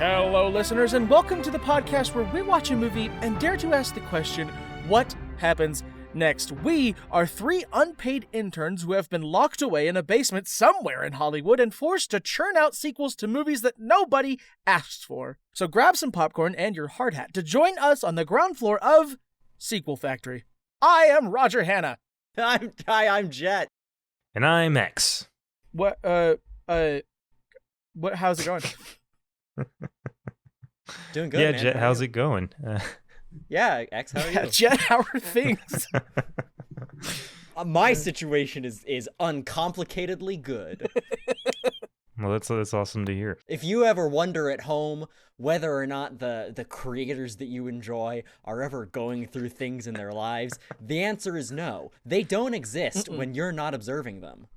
Hello, listeners, and welcome to the podcast where we watch a movie and dare to ask the question, what happens next? We are three unpaid interns who have been locked away in a basement somewhere in Hollywood and forced to churn out sequels to movies that nobody asked for. So grab some popcorn and your hard hat to join us on the ground floor of Sequel Factory. I am Roger Hanna. I'm Jett. And I'm X. How's it going? Doing good, yeah, man. Jett, how's it going? Yeah, X, how are you? Jett, how are things? My situation is uncomplicatedly good. Well, that's awesome to hear. If you ever wonder at home whether or not the creators that you enjoy are ever going through things in their lives, the answer is no. They don't exist when you're not observing them.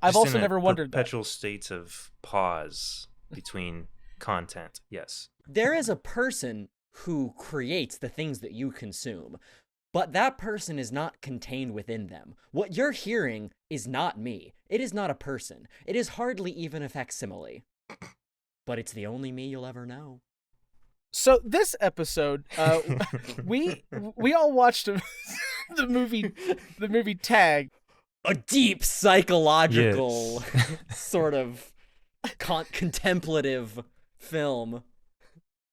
I've Just also in never wondered that. perpetual states of pause between content, yes. There is a person who creates the things that you consume, but that person is not contained within them. What you're hearing is not me. It is not a person. It is hardly even a facsimile. But it's the only me you'll ever know. So this episode, we all watched the movie Tag. A deep psychological Yes. sort of contemplative film.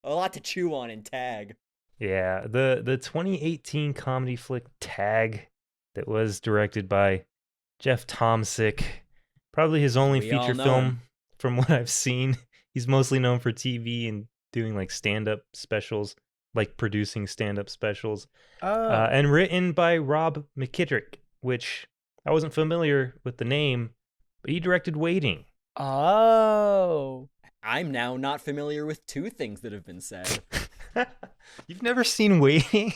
A lot to chew on in Tag. Yeah, the 2018 comedy flick Tag that was directed by Jeff Tomsick. Probably his only We all feature know film him. from what I've seen. He's mostly known for TV and doing like stand-up specials, like producing stand-up specials. And written by Rob McKittrick, which I wasn't familiar with the name, but he directed Waiting. Oh. I'm now not familiar with two things that have been said. You've never seen Waiting?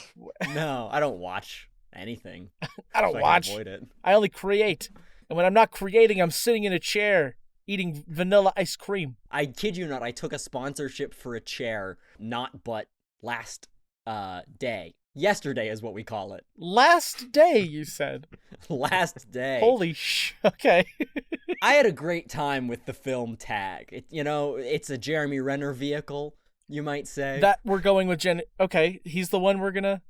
No, I don't watch anything. I don't so watch. I can avoid it. I only create. And when I'm not creating, I'm sitting in a chair eating vanilla ice cream. I kid you not, I took a sponsorship for a chair, but last day. Yesterday is what we call it. Last day, you said. Last day. Holy okay. I had a great time with the film Tag. It's a Jeremy Renner vehicle, you might say. That we're going with Jen. Okay, he's the one we're gonna.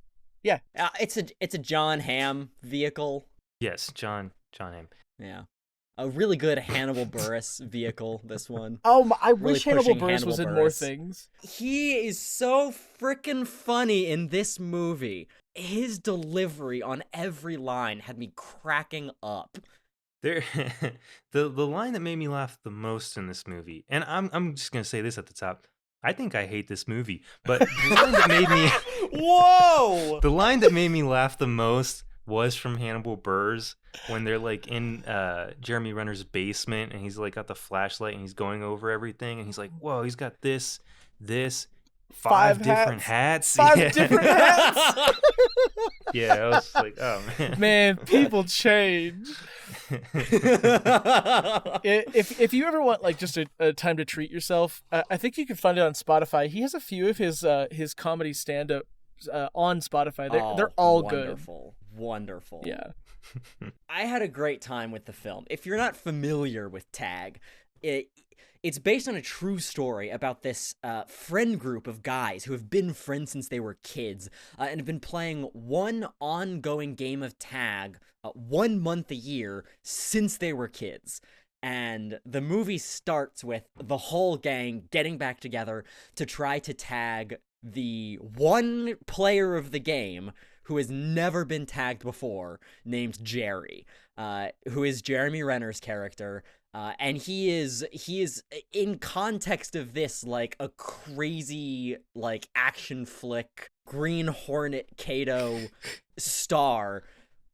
Yeah. It's a John Hamm vehicle. Yes, John Hamm. Yeah. A really good Hannibal Buress vehicle, this one. Oh, I Really wish Hannibal pushing Buress was in Hannibal more Buress. things. He is so freaking funny in this movie. His delivery on every line had me cracking up. There, the line that made me laugh the most in this movie, and I'm just gonna say this at the top. I think I hate this movie, but the line that made me Whoa! the line that made me laugh the most was from Hannibal Buress when they're like in Jeremy Renner's basement and he's like got the flashlight and he's going over everything and he's like, whoa, he's got this, five different hats. Five Yeah. different hats. Yeah, I was like, oh man. Man, people change. If you ever want like just a time to treat yourself, I think you can find it on Spotify. He has a few of his comedy stand-ups on Spotify. They're all Wonderful. Yeah. I had a great time with the film. If you're not familiar with Tag, it's based on a true story about this friend group of guys who have been friends since they were kids and have been playing one ongoing game of tag 1 month a year since they were kids. And the movie starts with the whole gang getting back together to try to tag the one player of the game who has never been tagged before, named Jerry, who is Jeremy Renner's character. And he is in context of this like a crazy like action flick Green Hornet Kato star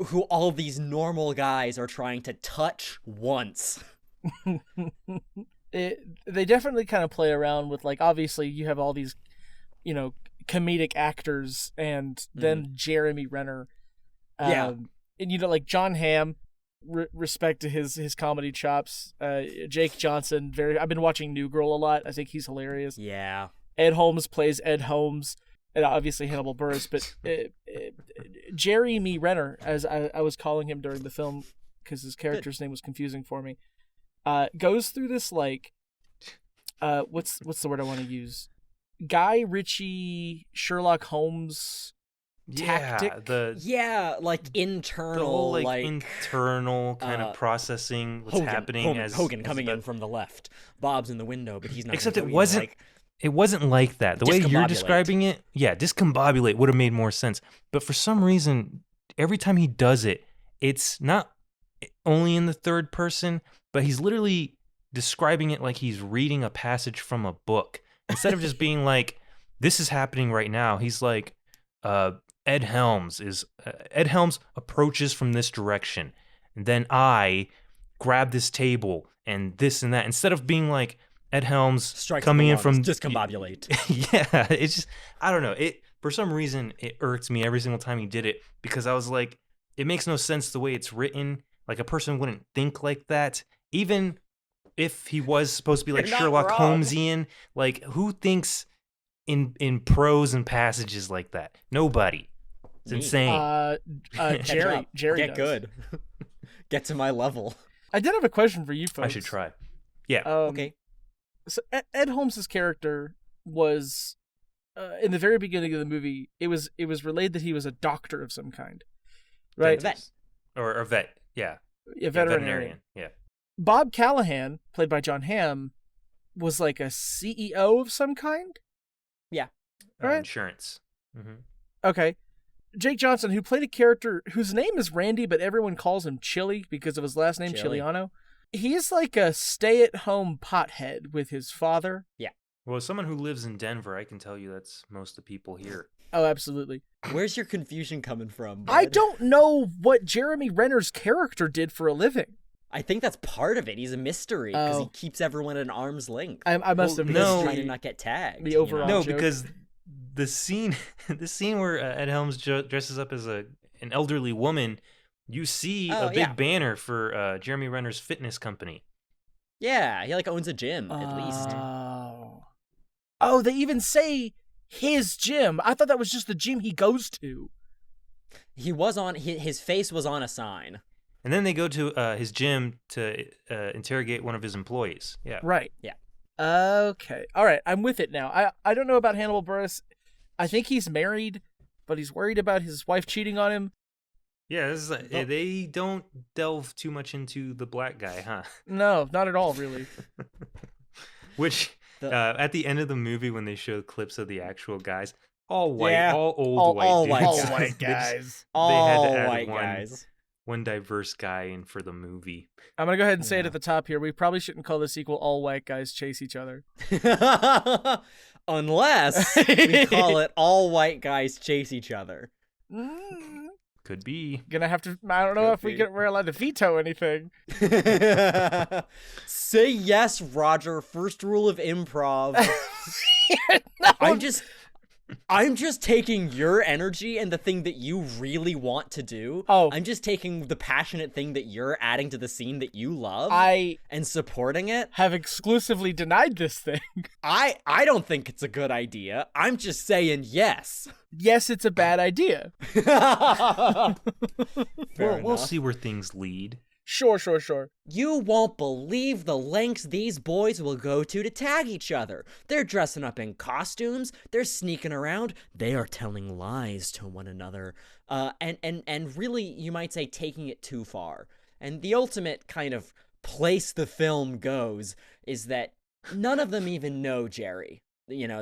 who all these normal guys are trying to touch once. They definitely kind of play around with like, obviously you have all these, comedic actors and then Jeremy Renner. And like John Hamm, respect to his comedy chops. Jake Johnson, I've been watching New Girl a lot. I think he's hilarious. Yeah. Ed Holmes plays Ed Holmes, and obviously Hannibal Buress, but Jeremy Renner, as I was calling him during the film because his character's name was confusing for me, goes through this like what's the word I want to use? Guy Ritchie Sherlock Holmes tactic. Like internal, the whole internal kind of processing what's happening as Hogan coming in from the left. Bob's in the window, but he's not. Except it wasn't. It wasn't like that. The way you're describing it, discombobulate would have made more sense. But for some reason, every time he does it, it's not only in the third person, but he's literally describing it like he's reading a passage from a book. Instead of just being like, this is happening right now, he's like, Ed Helms approaches from this direction. And then I grab this table and this and that. Instead of being like, Ed Helms strikes coming in from discombobulate. Yeah, it's just, I don't know. It for some reason it irked me every single time he did it, because I was like, it makes no sense the way it's written. Like, a person wouldn't think like that, even if he was supposed to be like Sherlock Holmesian. Like, who thinks in prose and passages like that? Nobody. It's insane. Jerry Get does. good. Get to my level. I did have a question for you folks. I should try. Yeah. Okay. So Ed Holmes' character was, in the very beginning of the movie, it was relayed that he was a doctor of some kind, right? Vet. Or a vet, yeah. A veterinarian. Yeah. Bob Callahan, played by John Hamm, was like a CEO of some kind? Yeah. Right? Insurance. Mm-hmm. Okay. Jake Johnson, who played a character whose name is Randy, but everyone calls him Chili because of his last name, Chiliano. He's like a stay-at-home pothead with his father. Yeah. Well, as someone who lives in Denver, I can tell you that's most of the people here. Oh, absolutely. Where's your confusion coming from, bud? I don't know what Jeremy Renner's character did for a living. I think that's part of it. He's a mystery because he keeps everyone at arm's length. I must have trying to not get tagged. The overall No, joke. because the scene where Ed Helms dresses up as an elderly woman, you see a big banner for Jeremy Renner's fitness company. Yeah, he owns a gym at least. Oh, they even say his gym. I thought that was just the gym he goes to. He was on his face was on a sign. And then they go to his gym to interrogate one of his employees. Yeah. Right. Yeah. Okay. All right. I'm with it now. I don't know about Hannibal Buress. I think he's married, but he's worried about his wife cheating on him. Yeah, they don't delve too much into the black guy, huh? No, not at all, really. Which, at the end of the movie, when they show clips of the actual guys, all white, all old white all dudes. All white guys. They had to add white guys. One diverse guy in for the movie. I'm going to go ahead and say it at the top here. We probably shouldn't call the sequel All White Guys Chase Each Other. Unless we call it All White Guys Chase Each Other. Could be. Gonna have to. I don't know if we're allowed to veto anything. Say yes, Roger. First rule of improv. No. I'm just taking your energy and the thing that you really want to do. Oh. I'm just taking the passionate thing that you're adding to the scene that you love and supporting it. Have exclusively denied this thing. I don't think it's a good idea. I'm just saying yes. Yes, it's a bad idea. We'll see where things lead. Sure. You won't believe the lengths these boys will go to tag each other. They're dressing up in costumes. They're sneaking around. They are telling lies to one another. And really, you might say, taking it too far. And the ultimate kind of place the film goes is that none of them even know Jerry.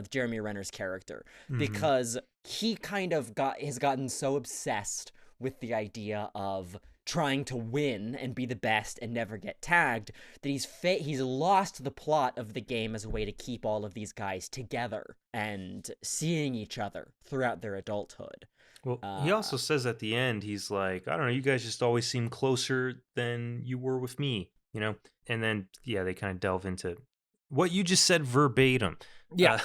Jeremy Renner's character, because he kind of has gotten so obsessed with the idea of trying to win and be the best and never get tagged that he's lost the plot of the game as a way to keep all of these guys together and seeing each other throughout their adulthood. Well, he also says at the end, he's like, I don't know, you guys just always seem closer than you were with me, And then, they kind of delve into what you just said verbatim. Yeah.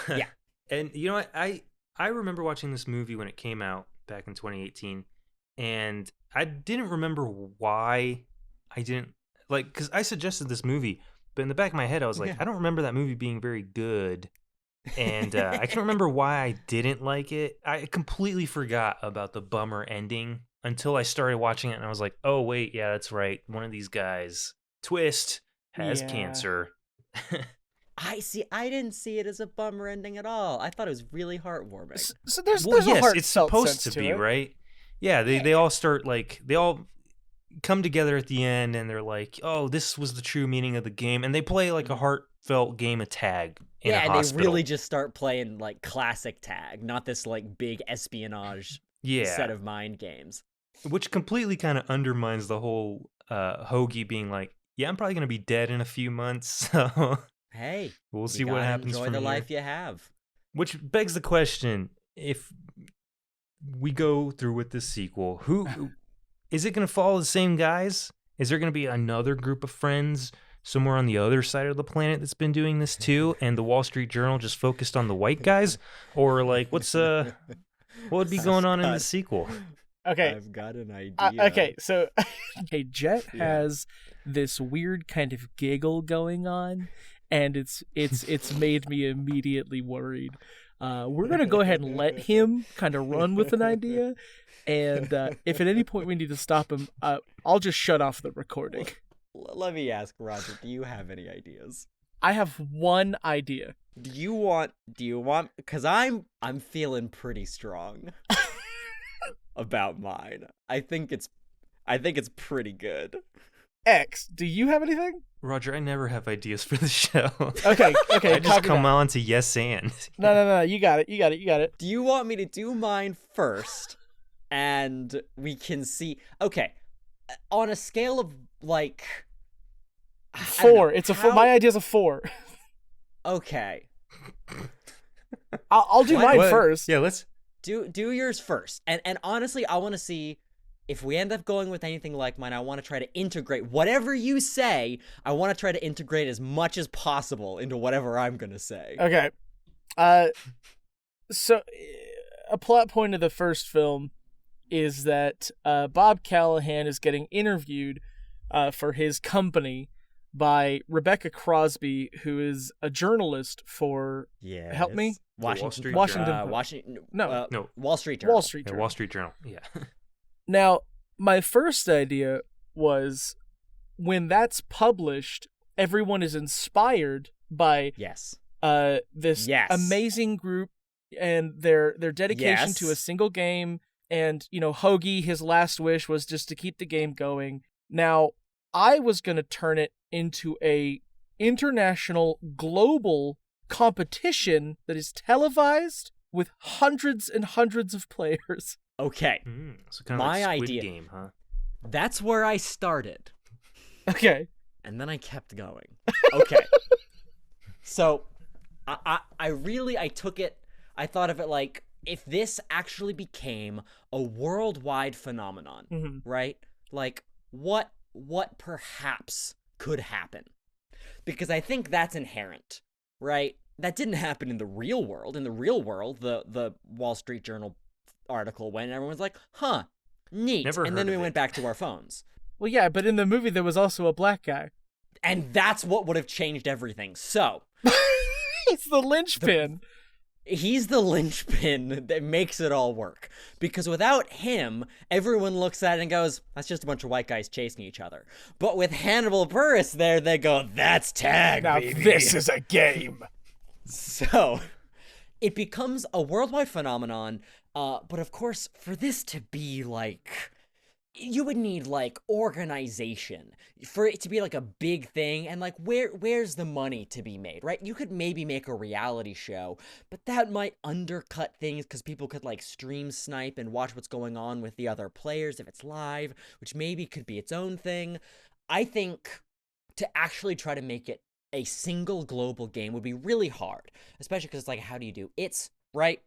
And you know what? I remember watching this movie when it came out back in 2018, and I didn't remember why I didn't because I suggested this movie, but in the back of my head, I was like, I don't remember that movie being very good. And I can't remember why I didn't like it. I completely forgot about the bummer ending until I started watching it, and I was like, oh, wait, yeah, that's right. One of these guys, Twist, has cancer. I didn't see it as a bummer ending at all. I thought it was really heartwarming. So there's Well, a yes, heartfelt it's supposed sense to be, it. right? Yeah, they all start they all come together at the end, and they're like, "Oh, this was the true meaning of the game," and they play like a heartfelt game of tag in a and hospital. they really just start playing like classic tag, not this like big espionage set of mind games. Which completely kind of undermines the whole Hoagie being like, "Yeah, I'm probably gonna be dead in a few months, so hey, we'll see what happens enjoy from the here." life you have. Which begs the question: if we go through with this sequel, who is it going to follow? The same guys? Is there going to be another group of friends somewhere on the other side of the planet that's been doing this too, and the Wall Street Journal just focused on the white guys? Or like, what would be going on in the sequel? Okay, I've got an idea. Okay, so Jett has this weird kind of giggle going on, and it's made me immediately worried. We're gonna go ahead and let him kind of run with an idea, and if at any point we need to stop him, I'll just shut off the recording. Let me ask, Roger, do you have any ideas? I have one idea. Do you want because I'm feeling pretty strong about mine. I think it's pretty good. X, do you have anything? Roger, I never have ideas for the show. Okay. I just come on to yes and. No, you got it. Do you want me to do mine first, and we can see? Okay, on a scale of like 4, it's my idea's a 4. Okay, I'll do mine first. Yeah, let's do yours first, and honestly, I want to see. If we end up going with anything like mine, I want to try to integrate whatever you say. I want to try to integrate as much as possible into whatever I'm going to say. Okay. So a plot point of the first film is that Bob Callahan is getting interviewed for his company by Rebecca Crosby, who is a journalist for help me? Washington Wall Street Journal. Wall Street Journal. Yeah. Now, my first idea was when that's published, everyone is inspired by this amazing group and their dedication to a single game. And, Hoagie, his last wish was just to keep the game going. Now, I was going to turn it into a international, global competition that is televised with hundreds and hundreds of players. Okay, so kind of my like Squid idea. Game, huh? That's where I started. Okay. And then I kept going. Okay. So, I took it, I thought of it like, if this actually became a worldwide phenomenon, right? Like, what perhaps could happen? Because I think that's inherent, right? That didn't happen in the real world. In the real world, the Wall Street Journal article went and everyone's like, huh, neat. And then we went back to our phones. Well, yeah, but in the movie there was also a black guy. And that's what would have changed everything. So it's the linchpin. He's the linchpin that makes it all work. Because without him, everyone looks at it and goes, that's just a bunch of white guys chasing each other. But with Hannibal Buress there, they go, that's tag, now baby. This is a game. So it becomes a worldwide phenomenon. But of course, for this to be like, you would need like organization for it to be like a big thing. And like, where's the money to be made, right? You could maybe make a reality show, but that might undercut things because people could like stream snipe and watch what's going on with the other players if it's live, which maybe could be its own thing. I think to actually try to make it a single global game would be really hard, especially because it's like, how do you do it's right?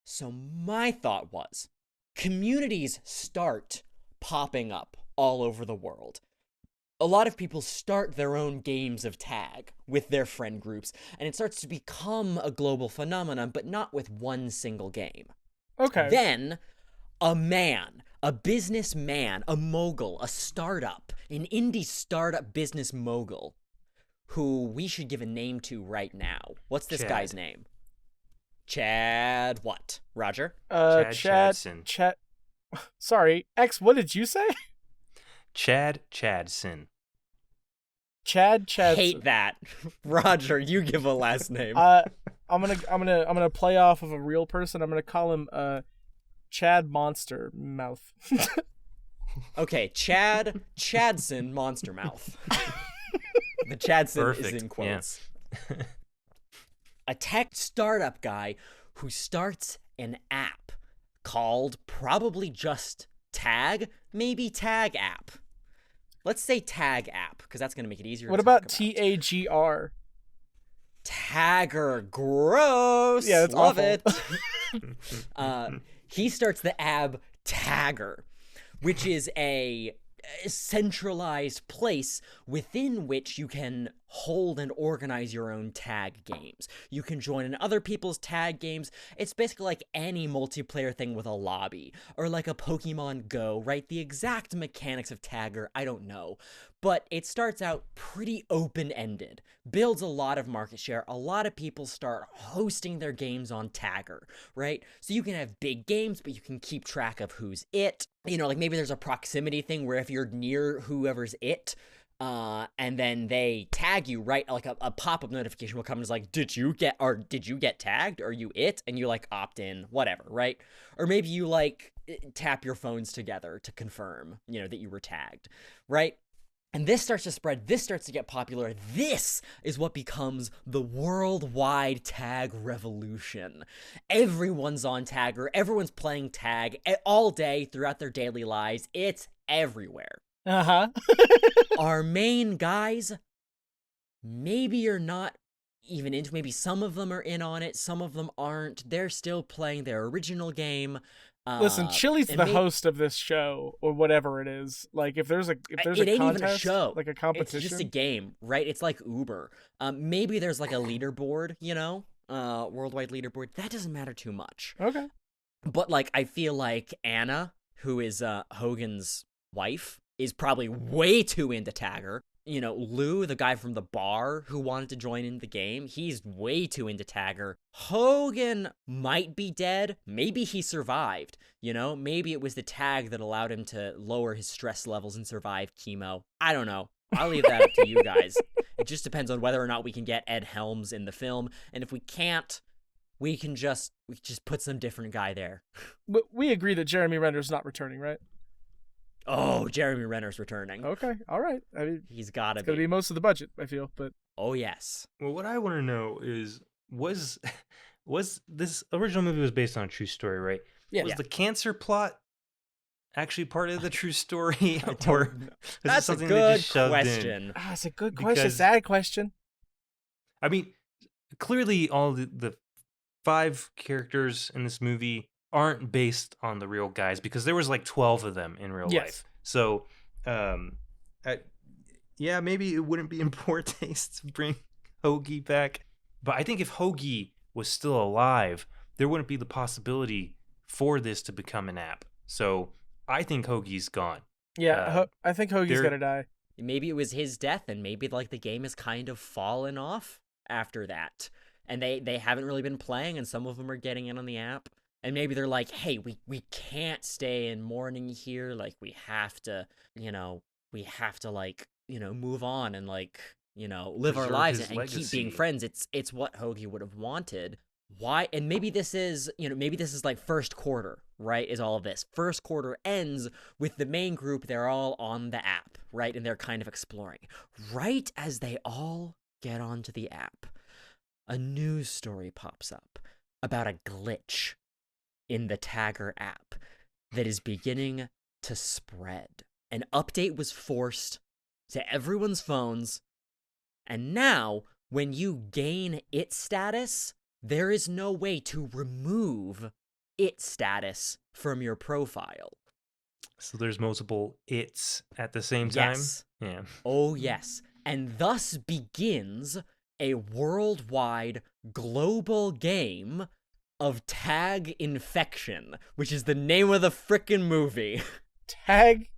So my thought was, communities start popping up all over the world. A lot of people start their own games of tag with their friend groups, and it starts to become a global phenomenon, but not with one single game. Okay. Then, a businessman, a mogul, a startup, an indie startup business mogul, who we should give a name to right now. What's this guy's name? Chad what? Roger? Chadson. Sorry, X, what did you say? Chadson. Chad Chadson. Hate that. Roger, you give a last name. I'm gonna play off of a real person. I'm gonna call him Chad Monster Mouth. Okay, Chadson Monster Mouth. The Chadson Perfect. is in quotes. Yeah. A tech startup guy who starts an app called probably just Tag, maybe Tag app. Let's say Tag app, because that's going to make it easier. What to about talk about. TAGR? Tagger, gross. Yeah, that's Love awful. it. He starts the app Tagger, which is a centralized place within which you can hold and organize your own tag games. You can join in other people's tag games. It's basically like any multiplayer thing with a lobby, or like a Pokemon Go, right? The exact mechanics of Tagger, I don't know. But it starts out pretty open-ended, builds a lot of market share. A lot of people start hosting their games on Tagger, right? So you can have big games, but you can keep track of who's it. You know, like maybe there's a proximity thing where if you're near whoever's it, and then they tag you, right? Like a pop-up notification will come and it's like, did you get tagged? Are you it? And you like opt in, whatever, right? Or maybe you like tap your phones together to confirm, you know, that you were tagged, right? And this starts to spread, this starts to get popular. This is what becomes the worldwide tag revolution. Everyone's on Tagger, everyone's playing tag all day throughout their daily lives. It's everywhere. Uh-huh. Our main guys, maybe you're not even into, maybe some of them are in on it, some of them aren't. They're still playing their original game. Listen, Chili's the host of this show, or whatever it is. Like, if there's a contest, ain't even a show, like a competition, it's just a game, right? It's like Uber. Maybe there's like a leaderboard, you know, worldwide leaderboard. That doesn't matter too much. Okay. But like, I feel like Anna, who is Hogan's wife, is probably way too into Tagger. You know, Lou, the guy from the bar who wanted to join in the game, he's way too into Tagger. Hogan might be dead. Maybe he survived. You know, maybe it was the tag that allowed him to lower his stress levels and survive chemo. I don't know. I'll leave that up to you guys. It just depends on whether or not we can get Ed Helms in the film. And if we can't, we just put some different guy there. But we agree that Jeremy Renner's not returning, right? Oh, Jeremy Renner's returning. Okay, all right. I mean, he's gotta be. Gonna be most of the budget, I feel, but oh yes. Well, what I want to know is, was this original movie was based on a true story, right? Yeah. Was the cancer plot actually part of the true story, or that's something a good they just shoved question. in? It's a good question. Sad question. I mean, clearly, all the 5 characters in this movie aren't based on the real guys, because there was like 12 of them in real life. So, yeah, maybe it wouldn't be in poor taste to bring Hoagie back. But I think if Hoagie was still alive, there wouldn't be the possibility for this to become an app. So I think Hoagie's gone. Yeah, I think Hoagie's gonna die. Maybe it was his death, and maybe like the game has kind of fallen off after that. And they haven't really been playing, and some of them are getting in on the app. And maybe they're like, hey, we can't stay in mourning here. Like, we have to like, you know, move on and like, you know, live our lives and keep being friends. It's what Hoagie would have wanted. Why? And maybe this is, you know, maybe this is like first quarter, right? Is all of this. First quarter ends with the main group. They're all on the app, right? And they're kind of exploring. Right as they all get onto the app, a news story pops up about a glitch in the Tagger app that is beginning to spread. An update was forced to everyone's phones, and now when you gain it status, there is no way to remove it status from your profile. So there's multiple it's at the same time? Yes. Yeah. Oh, yes. And thus begins a worldwide global game of Tag Infection, which is the name of the frickin' movie. Tag: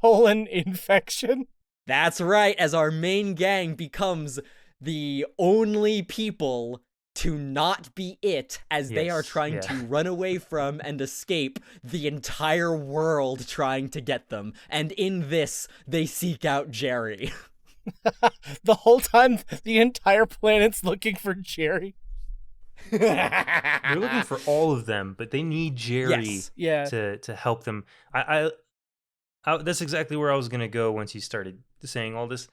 Infection? That's right, as our main gang becomes the only people to not be it, as they are trying to run away from and escape the entire world trying to get them. And in this, they seek out Jerry. The whole time, the entire planet's looking for Jerry. They're looking for all of them, but they need Jerry Yeah. to help them. I that's exactly where I was gonna go once you started saying all this.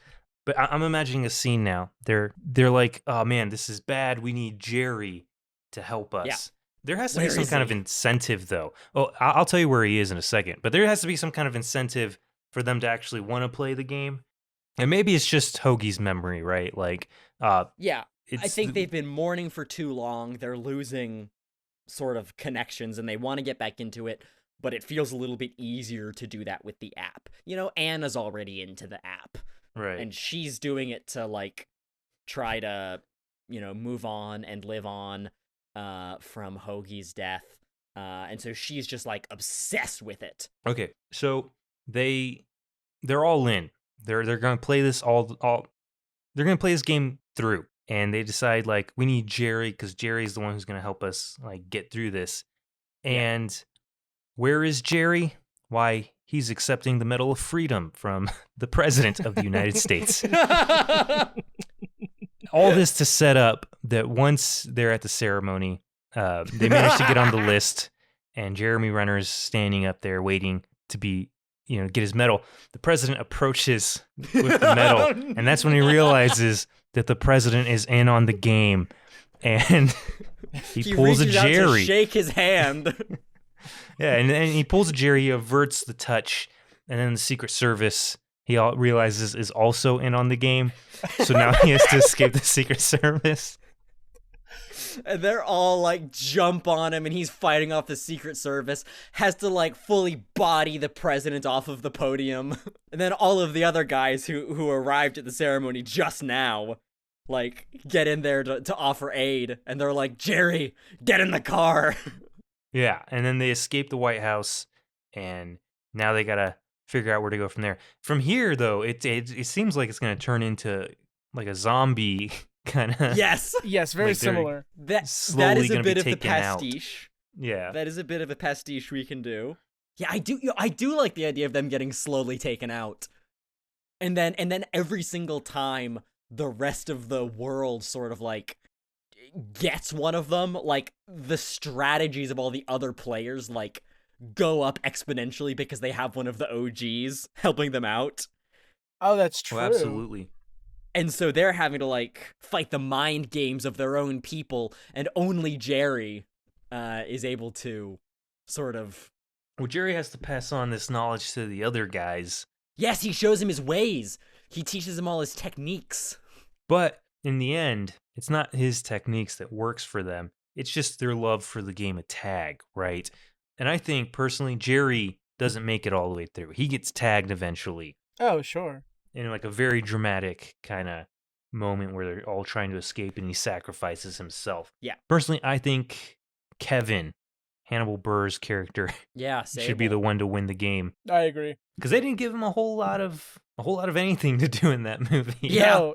But I'm imagining a scene now. They're like, oh man, this is bad. We need Jerry to help us. Yeah. There has to Where be some is kind of he? incentive, though. Oh, I'll tell you where he is in a second. But there has to be some kind of incentive for them to actually want to play the game. And maybe it's just Hoagie's memory, right? Like, Yeah, I it's think they've been mourning for too long. They're losing sort of connections and they want to get back into it, but it feels a little bit easier to do that with the app. You know, Anna's already into the app. right. And she's doing it to, like, try to, you know, move on and live on from Hoagie's death. And so she's just, like, obsessed with it. Okay, so they're all in. They're gonna play this they're gonna play this game through, and they decide like we need Jerry because Jerry's the one who's gonna help us like get through this. And where is Jerry? Why, he's accepting the Medal of Freedom from the President of the United States. All this to set up that once they're at the ceremony, they manage to get on the list, and Jeremy Renner's standing up there waiting to be, get his medal. The president approaches with the medal, and that's when he realizes that the president is in on the game, and he pulls a reaches out to Jerry. shake his hand. Yeah, and he pulls a Jerry, he averts the touch, and then the Secret Service, he realizes, is also in on the game. So now he has to escape the Secret Service. And they're all like jump on him and he's fighting off the Secret Service, has to like fully body the president off of the podium. And then all of the other guys who arrived at the ceremony just now, like, get in there to offer aid. And they're like, Jerry, get in the car. Yeah, and then they escape the White House, and now they gotta figure out where to go from there. From here, though, it seems like it's gonna turn into like a zombie kind of. Yes. Yes, very Like they're similar. That slowly is a gonna be bit of the taken out. pastiche. Yeah. That is a bit of a pastiche we can do. Yeah, I do like the idea of them getting slowly taken out. And then every single time the rest of the world sort of like gets one of them, like the strategies of all the other players like go up exponentially because they have one of the OGs helping them out. Oh, that's true. Oh, absolutely. And so they're having to like fight the mind games of their own people, and only Jerry is able to sort of. Well, Jerry has to pass on this knowledge to the other guys. Yes, he shows him his ways. He teaches them all his techniques. But in the end, it's not his techniques that works for them. It's just their love for the game of tag, right? And I think, personally, Jerry doesn't make it all the way through. He gets tagged eventually Oh, sure. in like a very dramatic kind of moment where they're all trying to escape and he sacrifices himself. Yeah. Personally, I think Kevin, Hannibal Burr's character, Yeah, should be the one to win the game. I agree. Because they didn't give him a whole lot of anything to do in that movie. Yeah. No,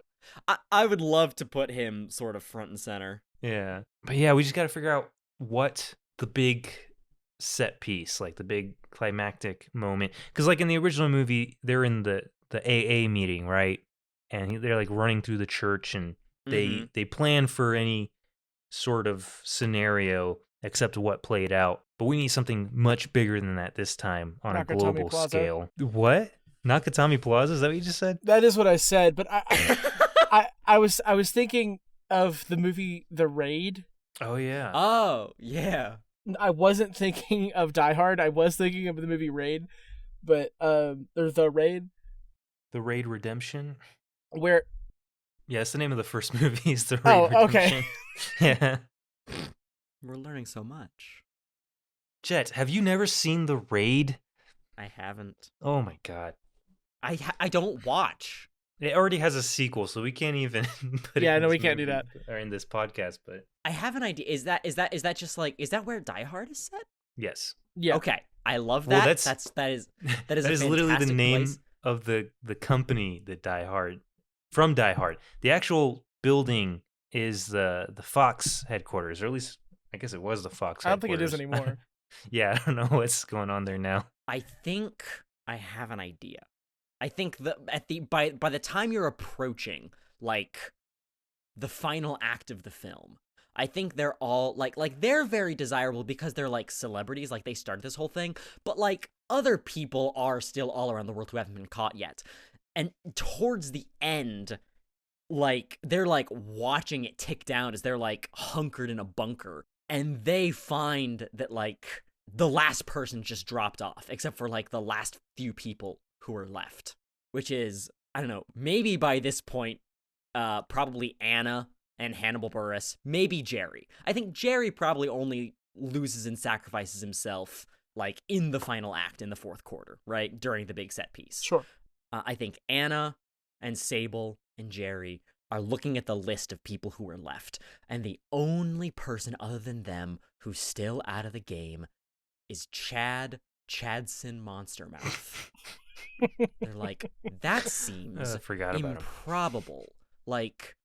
I would love to put him sort of front and center. Yeah. But yeah, we just got to figure out what the big set piece, like the big climactic moment. Because like in the original movie, they're in the AA meeting, right? And they're like running through the church, and they plan for any sort of scenario except what played out. But we need something much bigger than that this time on a Nakatomi global Plaza. scale. What? Nakatomi Plaza? Is that what you just said? that is what I said, but I was thinking of the movie The Raid. Oh yeah. Oh, yeah. I wasn't thinking of Die Hard. I was thinking of the movie Raid, but there's The Raid, The Raid Redemption. where Yeah, it's the name of the first movie. Is The Raid Oh, Redemption. okay. Yeah. We're learning so much. Jet, have you never seen The Raid? I haven't. Oh my god. I don't watch. It already has a sequel, so we can't even put it Yeah, in no, this we can't do movie, that. or in this podcast, but I have an idea. Is that just like, is that where Die Hard is set? yes. yeah. Okay. I love Well, that. that's- that is That a is literally the fantastic name place. of the company that Die Hard, from Die Hard. The actual building is the Fox headquarters, or at least I guess it was the Fox I don't think it is headquarters. anymore. Yeah, I don't know what's going on there now. I think I have an idea. I think by the time you're approaching like the final act of the film, I think they're all like they're very desirable because they're like celebrities, like they started this whole thing, but like other people are still all around the world who haven't been caught yet. And towards the end, like they're like watching it tick down as they're like hunkered in a bunker, and they find that like the last person just dropped off, except for like the last few people who are left, which is, I don't know, maybe by this point, probably Anna and Hannibal Buress, maybe Jerry. I think Jerry probably only loses and sacrifices himself like in the final act in the fourth quarter, right? During the big set piece. Sure. I think Anna and Sable and Jerry are looking at the list of people who are left, and the only person other than them who's still out of the game is Chadson Monstermouth. They're like, that seems improbable. Like,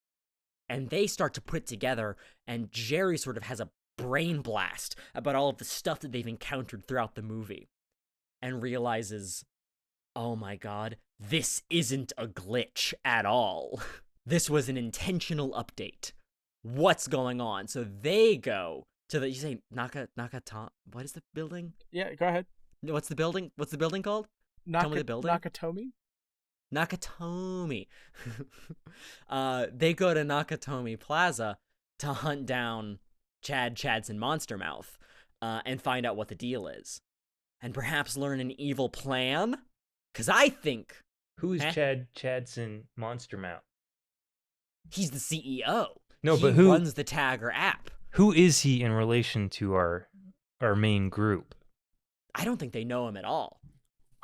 and they start to put it together, and Jerry sort of has a brain blast about all of the stuff that they've encountered throughout the movie, and realizes, oh my god, this isn't a glitch at all. This was an intentional update. What's going on? So they go to the, you say Nakatomi, what is the building? Yeah, go ahead. What's the building called? Tell me the building. Nakatomi. They go to Nakatomi Plaza to hunt down Chadson Monstermouth, and find out what the deal is, and perhaps learn an evil plan. Because I think, who is Chadson Monstermouth? He's the CEO. No, he but who runs the Tagger app? Who is he in relation to our main group? I don't think they know him at all.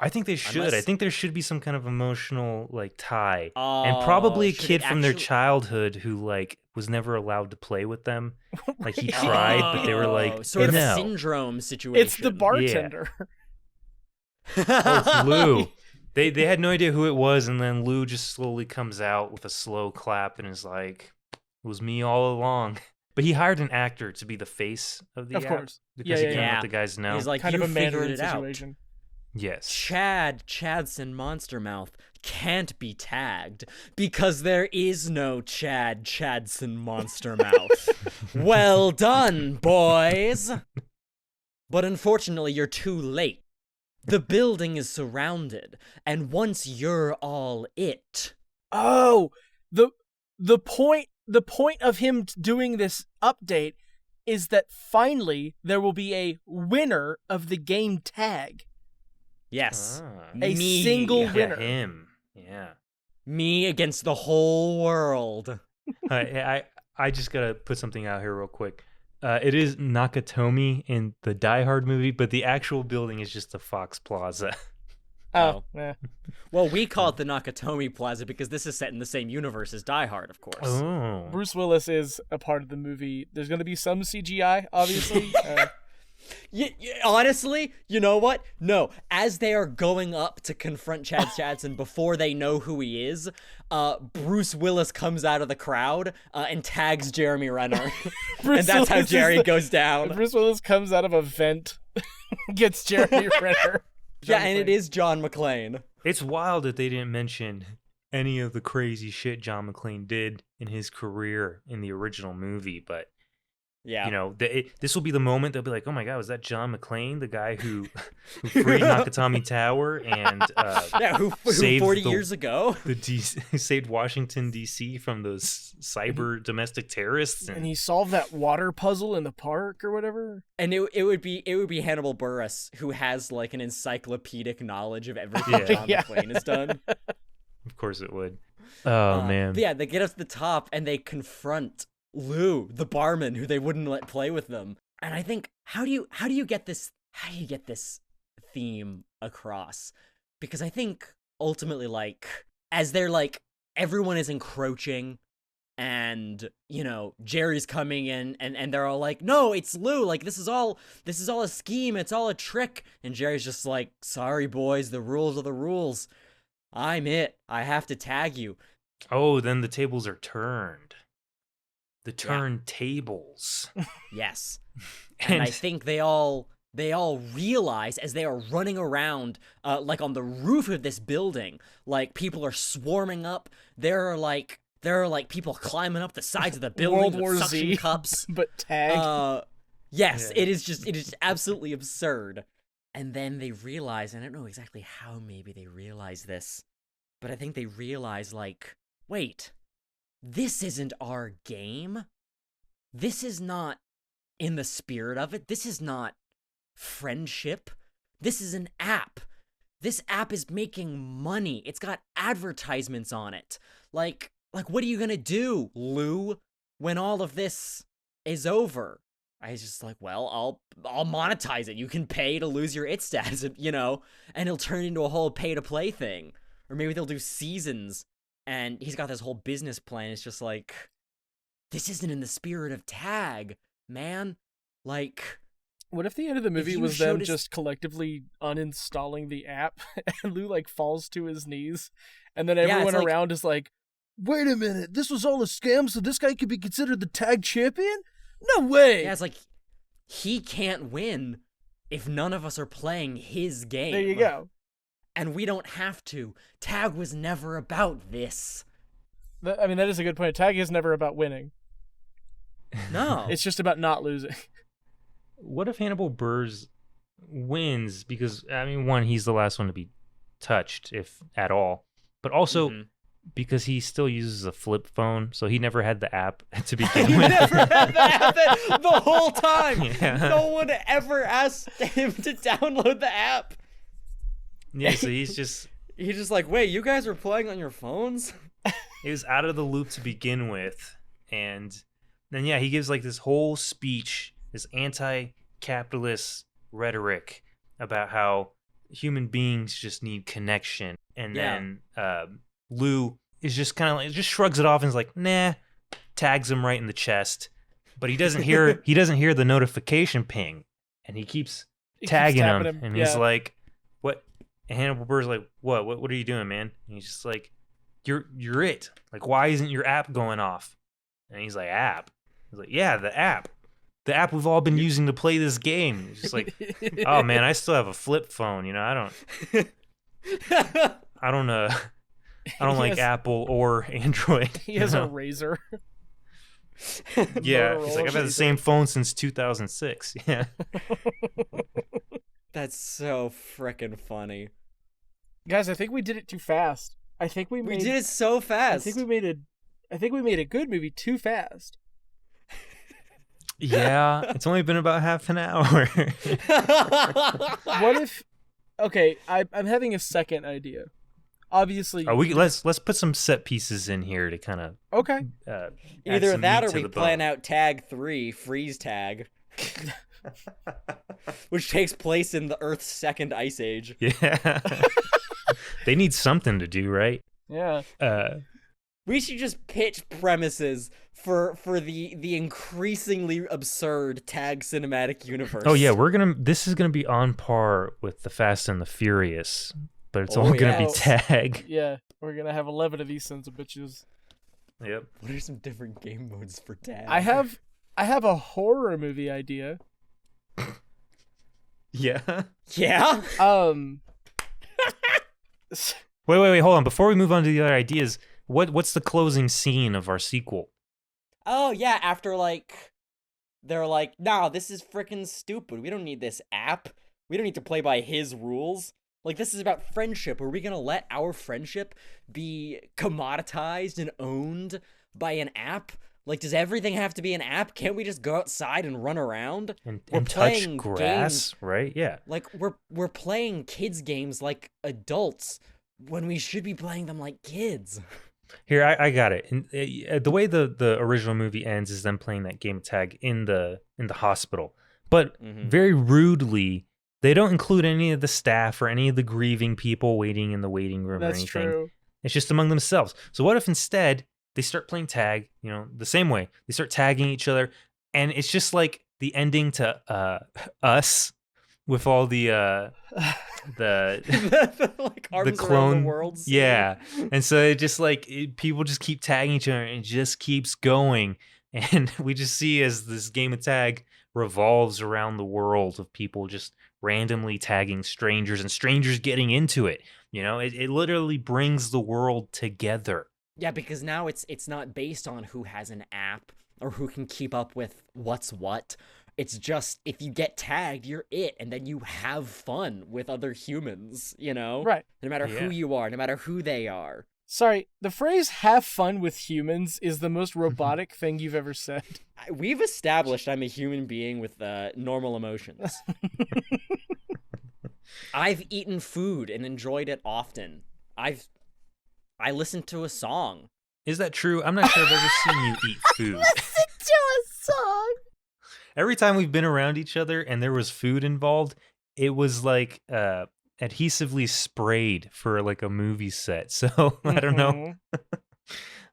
I think they should. I think there should be some kind of emotional like tie, Oh, and probably a kid from their childhood who like was never allowed to play with them. Like he tried, but they were like, sort of no. a syndrome situation. It's the bartender. Yeah. Oh, it's Lou. They had no idea who it was, and then Lou just slowly comes out with a slow clap and is like, "It was me all along." But he hired an actor to be the face of the app, course, because he can't let the guys know. He's like, kind you of a Mandarin figured it situation. Out. Yes. Chadson Monstermouth can't be tagged because there is no Chadson Monstermouth. Well done, boys. But unfortunately, you're too late. The building is surrounded, and once you're all it. Oh, the point of him doing this update is that finally there will be a winner of the game tag. Yes. A single winner. Yeah, him. Yeah. Me against the whole world. I just gotta put something out here real quick. It is Nakatomi in the Die Hard movie, but the actual building is just the Fox Plaza. Oh, yeah. Well, we call it the Nakatomi Plaza because this is set in the same universe as Die Hard, of course. Oh. Bruce Willis is a part of the movie. There's going to be some CGI, obviously. Honestly, you know what? No. As they are going up to confront Chadson before they know who he is, Bruce Willis comes out of the crowd and tags Jeremy Renner. And that's how Jerry goes down. Bruce Willis comes out of a vent, gets Jeremy Renner. Yeah, and it is John McClane. It's wild that they didn't mention any of the crazy shit John McClane did in his career in the original movie, but yeah, you know, this will be the moment they'll be like, "Oh my God, was that John McClane, the guy who freed Nakatomi Tower and who 40 years ago saved Washington D.C. from those cyber domestic terrorists, and he solved that water puzzle in the park or whatever." And it would be Hannibal Buress, who has like an encyclopedic knowledge of everything John McClane has done. Of course it would. Oh man. But yeah, they get up to the top and they confront Lou, the barman, who they wouldn't let play with them. And I think, how do you get this theme across? Because I think ultimately, like, as they're like, everyone is encroaching, and you know, Jerry's coming in, and they're all like, no, it's Lou, like this is all a scheme, it's all a trick. And Jerry's just like, sorry boys, the rules are the rules. I'm it. I have to tag you. Oh, then the tables are turned. The turntables. Yes. And I think they all they all realize as they are running around, like on the roof of this building, like people are swarming up. There are like people climbing up the sides of the building World with War suction Z, cups. but tag. Yes, Yeah. it is absolutely absurd. And then they realize, and I don't know exactly how maybe they realize this, but I think they realize, like, wait, this isn't our game. This is not in the spirit of it. This is not friendship. This is an app. This app is making money. It's got advertisements on it. Like what are you gonna do, Lou, when all of this is over? I was just like, well, I'll monetize it. You can pay to lose your it stats, you know, and it'll turn into a whole pay-to-play thing. Or maybe they'll do seasons, and he's got this whole business plan. It's just like, this isn't in the spirit of tag, man. Like, what if the end of the movie you was showed them us- just collectively uninstalling the app, and Lou like falls to his knees, and then everyone it's like- around is like, "Wait a minute, this was all a scam, so this guy could be considered the tag champion? No way!" yeah, it's like, he can't win if none of us are playing his game. There you go. And we don't have to. Tag was never about this. I mean, that is a good point. Tag is never about winning. No. It's just about not losing. What if Hannibal Buress wins? Because, I mean, one, he's the last one to be touched, if at all. But also, because he still uses a flip phone, so he never had the app to begin He with. never had the app the whole time. Yeah. No one ever asked him to download the app. Yeah, so he's just... He's just like, wait, you guys were playing on your phones? He was out of the loop to begin with. And then, yeah, he gives like this whole speech, this anti-capitalist rhetoric about how human beings just need connection. And then Lou is just kind of like, just shrugs it off and is like, nah, tags him right in the chest. But he doesn't hear the notification ping. And he keeps tagging him. And he's like, what? And Hannibal Buress is like, what are you doing, man? And he's just like, You're it. Like, why isn't your app going off? And he's like, app? He's like, yeah, the app. The app we've all been using to play this game. He's just like, oh man, I still have a flip phone. You know, I don't like Apple or Android. He has a razor. Yeah, he's like, I've had the same phone since 2006. Yeah. That's so frickin' funny. Guys, I think we did it too fast. I think we did it so fast. I think we made a good movie too fast. Yeah, it's only been about half an hour. What if? Okay, I'm having a second idea. Obviously, Let's put some set pieces in here to kind of okay. Either that or we plan out Tag 3, Freeze Tag. Which takes place in the Earth's second ice age. Yeah. They need something to do, right? Yeah. We should just pitch premises for the increasingly absurd Tag cinematic universe. Oh yeah, this is gonna be on par with the Fast and the Furious, but it's all gonna be Tag. Yeah, we're gonna have 11 of these sons of bitches. Yep. What are some different game modes for Tag? I have a horror movie idea. Yeah. Yeah? Wait, hold on. Before we move on to the other ideas, what's the closing scene of our sequel? Oh, yeah, after, like, they're like, nah, this is freaking stupid. We don't need this app. We don't need to play by his rules. Like, this is about friendship. Are we gonna let our friendship be commoditized and owned by an app? Like, does everything have to be an app? Can't we just go outside and run around? And We're touch playing grass, games, right? Yeah. like, we're playing kids games like adults when we should be playing them like kids. Here, I got it. And, the way the original movie ends is them playing that game of tag in the hospital, but very rudely, they don't include any of the staff or any of the grieving people waiting in the waiting room or anything. That's true. It's just among themselves. So what if instead they start playing tag, you know, the same way. They start tagging each other, and it's just like the ending to Us with all the like arms the clone around the world scene. Yeah. And so it just like people just keep tagging each other and it just keeps going. And we just see as this game of tag revolves around the world of people just randomly tagging strangers and strangers getting into it. You know, it literally brings the world together. Yeah, because now it's not based on who has an app or who can keep up with what's what. It's just, if you get tagged, you're it, and then you have fun with other humans, you know? Right. No matter who you are, no matter who they are. Sorry, the phrase "have fun with humans" is the most robotic thing you've ever said. We've established I'm a human being with normal emotions. I've eaten food and enjoyed it often. I listened to a song. Is that true? I'm not sure I've ever seen you eat food. Listen to a song. Every time we've been around each other and there was food involved, it was like adhesively sprayed for like a movie set. So I don't know.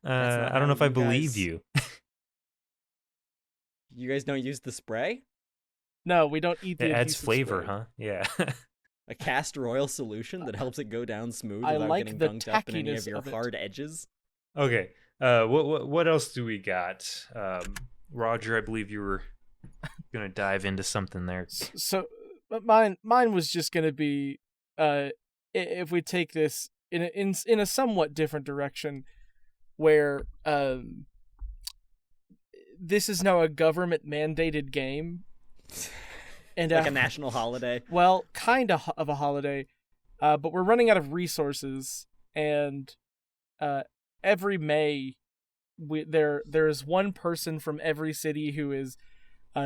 I don't know if I believe you. You guys don't use the spray? No, we don't eat the It adds adhesive flavor, spray. huh? Yeah. A castor oil solution that helps it go down smooth I without like getting the gunked up in any of tackiness your of it. hard edges. Okay. What else do we got? Roger, I believe you were gonna dive into something there. So, but mine was just gonna be, if we take this in a somewhat different direction, where this is now a government mandated game, and Like a national holiday. well, kind of a holiday, but we're running out of resources, and every May, there is one person from every city who is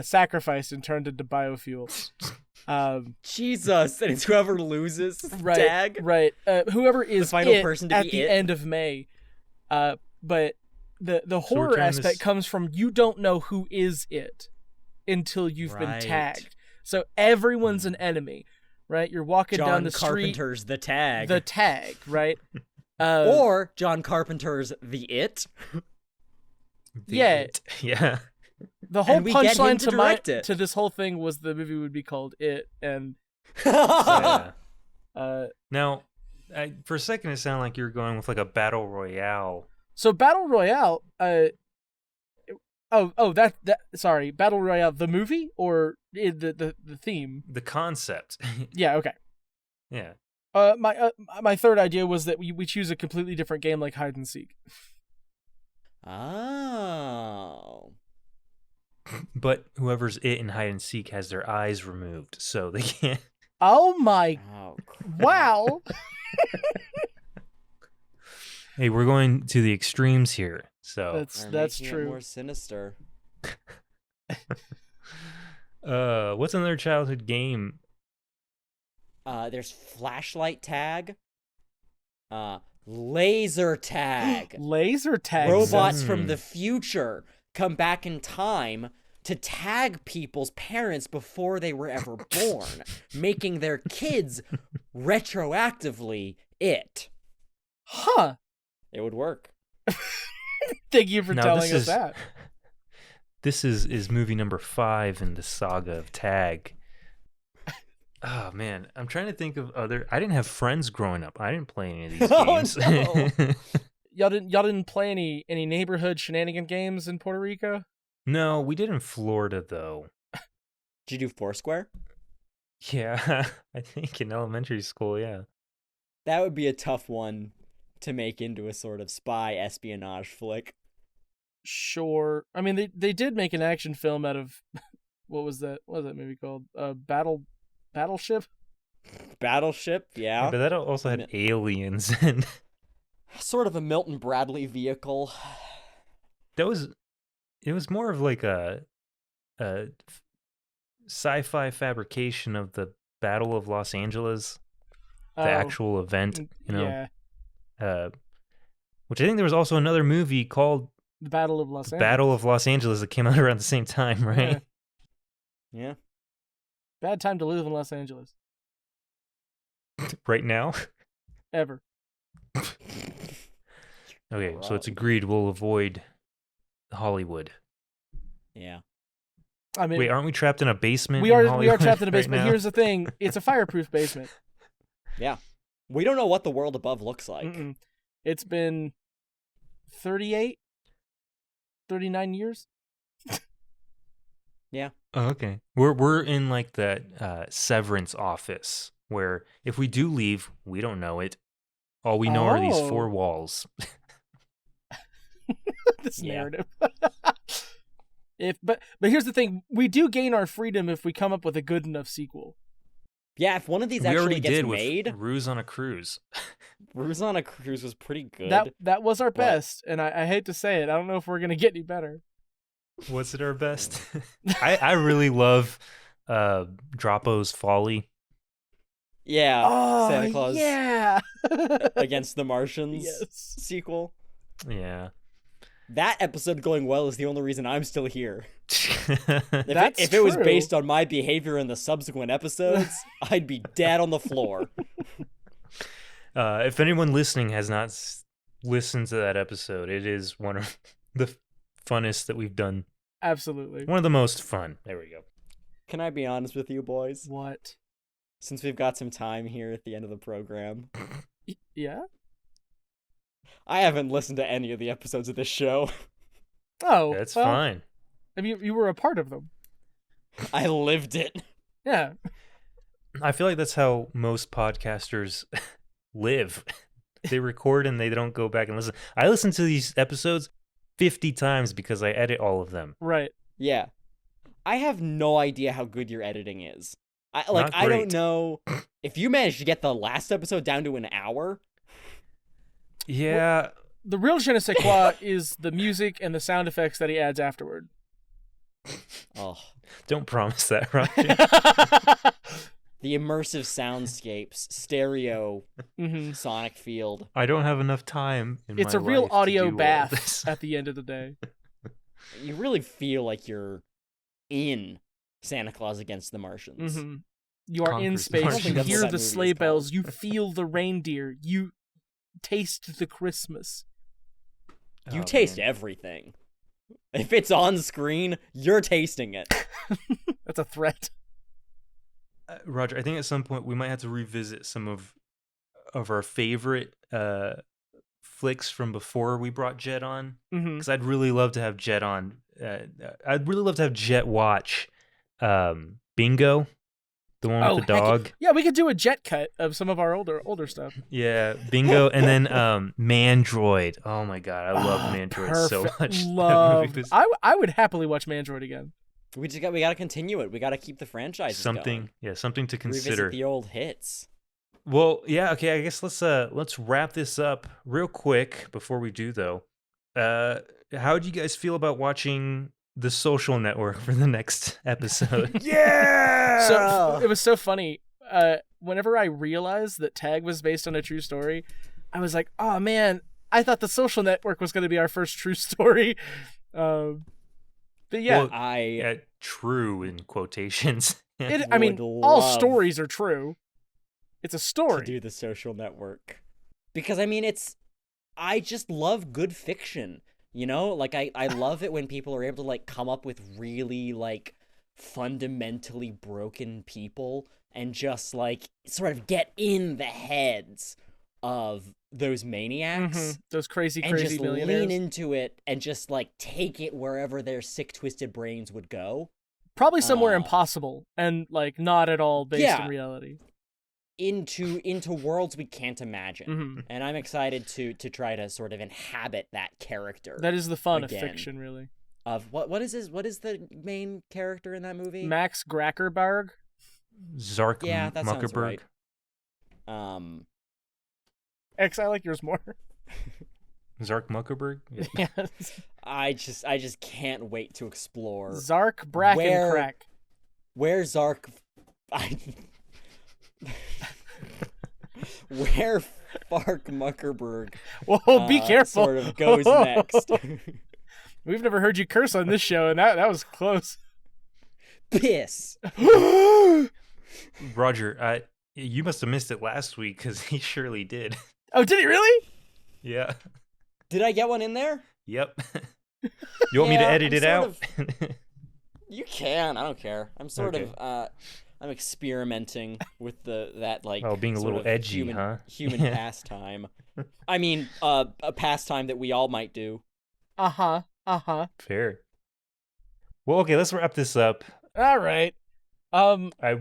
sacrificed and turned into biofuel. Jesus, and it's whoever loses. Right, Tag. right. Whoever is The final it person to at be the it. end of May. But the we're horror turning aspect this- comes from you don't know who is it until you've been Right. tagged. So everyone's an enemy, right? You're walking John down the street. Carpenter's The Tag. The tag, right? Or John Carpenter's The It. Yeah. Yeah. The whole and we get him punchline to direct it. to this whole thing was the movie would be called It, and Yeah. uh, Now, for a second, it sounded like you were going with like a battle royale. so Battle Royale. Sorry, Battle Royale, the movie or the theme? The concept. Yeah, okay. Yeah. My third idea was that we choose a completely different game like hide and seek. Oh. But whoever's it in hide and seek has their eyes removed, so they can't. Oh my! Oh, Wow! Hey, we're going to the extremes here. So That's making it true. more sinister. what's another childhood game? There's flashlight tag. Laser tag. Laser tag. Robots Hmm. from the future come back in time to tag people's parents before they were ever born, making their kids retroactively it. Huh. It would work. Thank you for Now, telling this us is- that. This is movie number 5 in the saga of tag. Oh man, I'm trying to think of other. I didn't have friends growing up. I didn't play any of these Oh, games. no. Y'all didn't play any neighborhood shenanigan games in Puerto Rico? No, we did in Florida though. Did you do Foursquare? Yeah, I think in elementary school. Yeah. That would be a tough one to make into a sort of spy espionage flick. Sure. I mean, they did make an action film out of what was that movie called? Battleship. Battleship, yeah. But that also had aliens, and Sort of a Milton Bradley vehicle. it was more of like a sci-fi fabrication of the Battle of Los Angeles, the actual event. You know. Yeah. Which I think there was also another movie called The Battle of Los Angeles. Battle of Los Angeles that came out around the same time, right? Yeah. Bad time to live in Los Angeles. Right now. Ever. Okay, so it's agreed we'll avoid Hollywood. Yeah. I mean, Wait, aren't we trapped in a basement? we in are Hollywood trapped in a right basement. now? Here's the thing: it's a fireproof basement. Yeah. We don't know what the world above looks like. Mm-mm. It's been 38, 39 years. Yeah. Oh, okay. We're in like that severance office where if we do leave, we don't know it. All we know are these four walls. This Yeah. narrative. But here's the thing: we do gain our freedom if we come up with a good enough sequel. Yeah, if one of these We already actually gets did made, with Ruse on a Cruise. Ruse on a Cruise was pretty good. That was our but- best, and I hate to say it, I don't know if we're gonna get any better. Was it our best? I really love Droppo's Folly. Yeah, Oh, Santa Claus yeah. against the Martians Yes. sequel. Yeah. That episode going well is the only reason I'm still here. That's If it was true. based on my behavior in the subsequent episodes, I'd be dead on the floor. If anyone listening has not listened to that episode, it is one of the funnest that we've done. Absolutely. One of the most fun. There we go. Can I be honest with you, boys? What? Since we've got some time here at the end of the program, Yeah? I haven't listened to any of the episodes of this show. Oh, That's well, fine. I mean, you were a part of them. I lived it. Yeah. I feel like that's how most podcasters live. They record and they don't go back and listen. I listen to these episodes 50 times because I edit all of them. Right. Yeah. I have no idea how good your editing is. I Not don't great. know if you managed to get the last episode down to an hour. Yeah. The real je ne sais quoi is the music and the sound effects that he adds afterward. Oh, Don't promise that, Roger. the immersive soundscapes, stereo, Hmm. sonic field. I don't have enough time in It's my a real life to audio do all bath this. at the end of the day. You really feel like you're in Santa Claus Against the Martians. Hmm. You are in Conquers the space. Martians. You That's what hear that the movie is sleigh bells. called. You feel the reindeer. You taste the Christmas. You Oh, taste man. everything. If it's on screen, you're tasting it. That's a threat. Roger, I think at some point we might have to revisit some of our favorite flicks from before we brought Jett on, Hmm. because I'd really love to have Jett on. I'd really love to have Jett watch Bingo, the one with the heck dog. yeah, we could do a jet cut of some of our older stuff. Yeah, Bingo, and then Mandroid. Oh my god, I love Mandroid so Perfect. much. That movie Loved. was I would happily watch Mandroid again. We got to continue it. We got to keep the franchise something to Revisit consider. the old hits. Well, yeah, okay. I guess let's wrap this up real quick before we do, though. How do you guys feel about watching The Social Network for the next episode? Yeah. So it was so funny. Whenever I realized that Tag was based on a true story, I was like, "Oh man, I thought The Social Network was going to be our first true story." But yeah, Well, true in quotations. I mean, would all love stories are true. It's a to story. do The Social Network, because I mean, I just love good fiction. You know, like I love it when people are able to like come up with really like fundamentally broken people and just like sort of get in the heads of those maniacs. Mhm. Those crazy And just millionaires. lean into it and just like take it wherever their sick, twisted brains would go. Probably somewhere uh, impossible and like not at all based yeah. in reality. Into worlds we can't imagine. Mhm. And I'm excited to try to sort of inhabit that character. That is the fun Again. of fiction, really. Of what is the main character in that movie? Max Grackerbarg. Zark Yeah, that sounds Muckerberg. right. X, I like yours more. Zark Muckerberg? Yeah. Yes. I just can't wait to explore Zark Brackencrack. where Zark where Fark Muckerberg Whoa, be careful. sort of goes next. We've never heard you curse on this show, and that was close. Piss. Roger, you must have missed it last week because he surely did. Oh, did he really? Yeah. Did I get one in there? Yep. You want me to Yeah, edit I'm it out? You can. I don't care. I'm sort Okay. of I'm experimenting with that like being a sort little of edgy, human, huh? Human Yeah. pastime. I mean, a pastime that we all might do. Uh-huh. Fair. Well, okay, let's wrap this up. All right.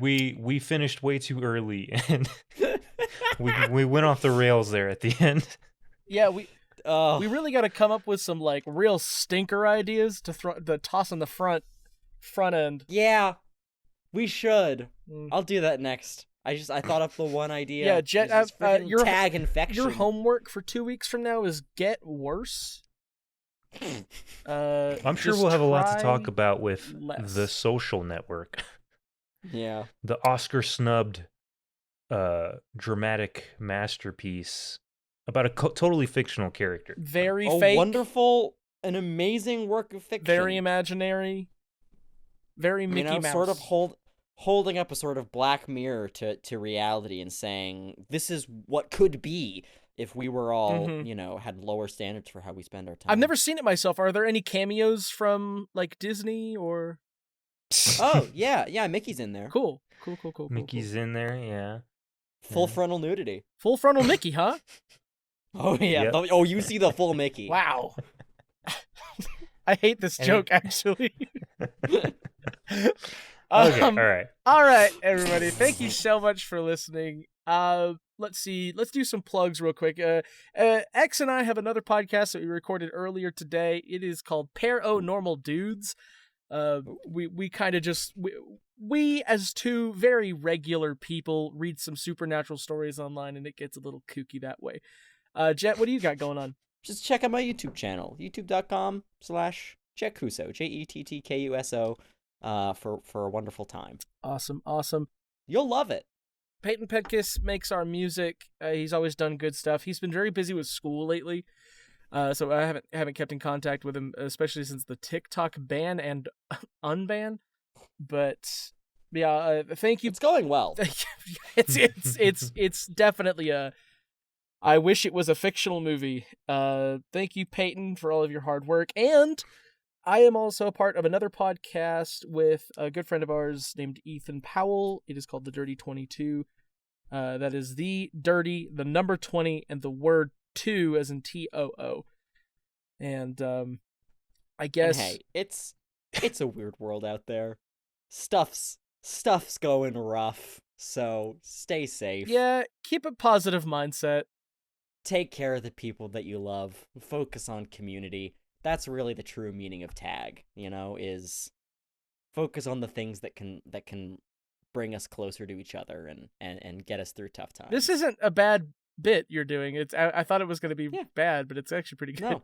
We finished way too early, and we went off the rails there at the end. Yeah, we really got to come up with some like real stinker ideas to toss on the front end. Yeah, we should. I'll do that next. I thought up the one idea. Yeah, Jett, your tag infection. Your homework for 2 weeks from now is get worse. I'm sure we'll have a lot to talk about with The Social Network. Yeah. The Oscar snubbed dramatic masterpiece about a totally fictional character. Very fake. Wonderful, an amazing work of fiction. Very imaginary. Very Mickey Mouse. Sort of holding up a sort of black mirror to reality and saying, this is what could be if we were all, had lower standards for how we spend our time. I've never seen it myself. Are there any cameos from like Disney or? Oh, yeah, Mickey's in there. Cool. Mickey's in there, yeah. Full frontal nudity. Full frontal Mickey, huh? Oh, yeah. Yep. Oh, you see the full Mickey. Wow. I hate this joke, actually. Okay, all right, everybody. Thank you so much for listening. Let's see. Let's do some plugs real quick. X and I have another podcast that we recorded earlier today. It is called Paranormal Dudes. We kind of just we as two very regular people read some supernatural stories online, and it gets a little kooky that way. Jett, what do you got going on? Just check out my YouTube channel, youtube.com/Jett Kuso, JettKuso, for a wonderful time. Awesome. You'll love it. Peyton Petkus makes our music. He's always done good stuff. He's been very busy with school lately, so I haven't kept in contact with him, especially since the TikTok ban and unban. But yeah, thank you. It's going well. It's definitely a. I wish it was a fictional movie. Thank you, Peyton, for all of your hard work. And I am also a part of another podcast with a good friend of ours named Ethan Powell. It is called The Dirty 22. That is the dirty, the number 20, and the word 2 as in TOO. And I guess... And hey, it's a weird world out there. Stuff's going rough, so stay safe. Yeah, keep a positive mindset. Take care of the people that you love. Focus on community. That's really the true meaning of tag, is focus on the things that can bring us closer to each other and get us through tough times. This isn't a bad bit you're doing. I thought it was going to be bad, but it's actually pretty good. No.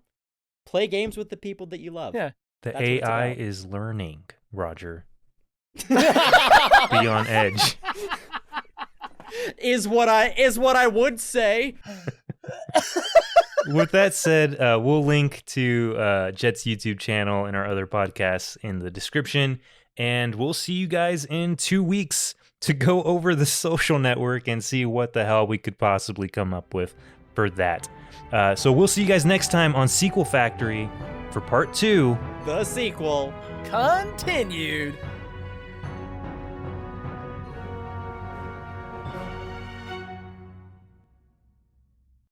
Play games with the people that you love. Yeah. The AI is learning, Roger. Be on edge. Is what I would say. With that said, we'll link to Jett's YouTube channel and our other podcasts in the description, and we'll see you guys in 2 weeks to go over The Social Network and see what the hell we could possibly come up with for that. So we'll see you guys next time on Sequel Factory for part 2. The sequel continued.